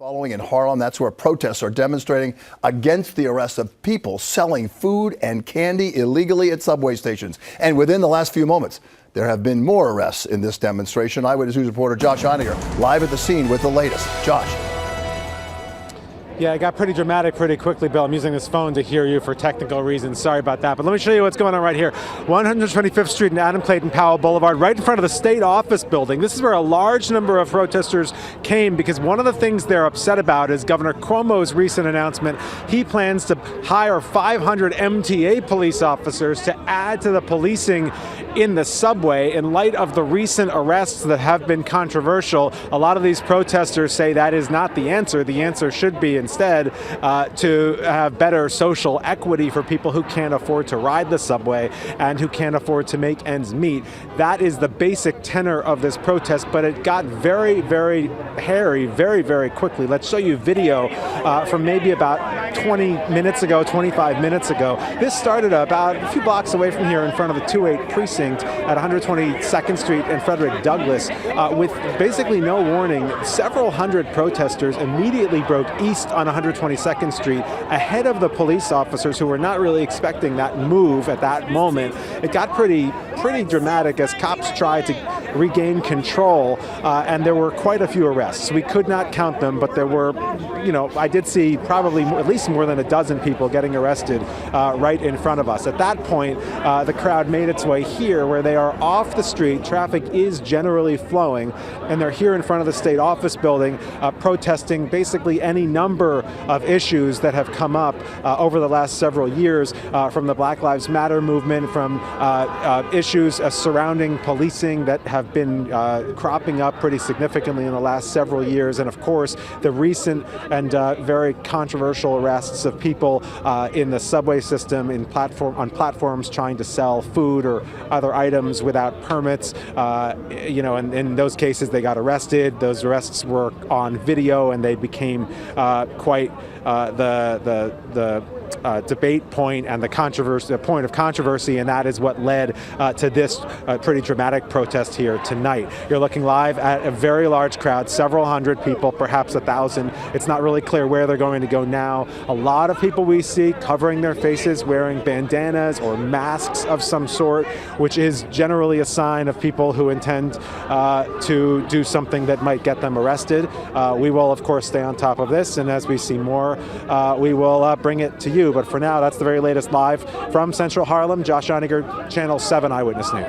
Following in Harlem, that's where protests are demonstrating against the arrest of people selling food and candy illegally at subway stations. And within the last few moments, there have been more arrests in this demonstration. Eyewitness News reporter Josh Einiger live at the scene with the latest. Josh. Yeah, it got pretty dramatic pretty quickly, Bill. I'm using this phone to hear you for technical reasons. Sorry about that. But let me show you what's going on right here. 125th Street and Adam Clayton Powell Boulevard, right in front of the state office building. This is where a large number of protesters came because one of the things they're upset about is Governor Cuomo's recent announcement. He plans to hire 500 MTA police officers to add to the policing in the subway in light of the recent arrests that have been controversial. A lot of these protesters say that is not the answer. The answer should be instead to have better social equity for people who can't afford to ride the subway and who can't afford to make ends meet. That is the basic tenor of this protest, but it got very, very hairy very, very quickly. Let's show you video from maybe about 20 minutes ago, 25 minutes ago. This started about a few blocks away from here in front of the 2-8 precinct at 122nd Street and Frederick Douglass with basically no warning. Several hundred protesters immediately broke east on 122nd Street ahead of the police officers who were not really expecting that move at that moment. It got pretty dramatic as cops tried to regain control, and there were quite a few arrests. We could not count them, but there were, I did see probably at least more than a dozen people getting arrested right in front of us. At that point, the crowd made its way here where they are off the street. Traffic is generally flowing, and they're here in front of the state office building protesting basically any number of issues that have come up over the last several years, from the Black Lives Matter movement, from issues surrounding policing that have been cropping up pretty significantly in the last several years, and of course the recent and very controversial arrests of people in the subway system on platforms trying to sell food or other items without permits. And in those cases they got arrested. Those arrests were on video and they became quite the debate point and the point of controversy, and that is what led to this pretty dramatic protest here tonight. You're looking live at a very large crowd, several hundred people, perhaps 1,000. It's not really clear where they're going to go now. A lot of people we see covering their faces, wearing bandanas or masks of some sort, which is generally a sign of people who intend to do something that might get them arrested. We will, of course, stay on top of this, and as we see more, we will bring it to you. But for now, that's the very latest live from Central Harlem. Josh Einiger, Channel 7 Eyewitness News.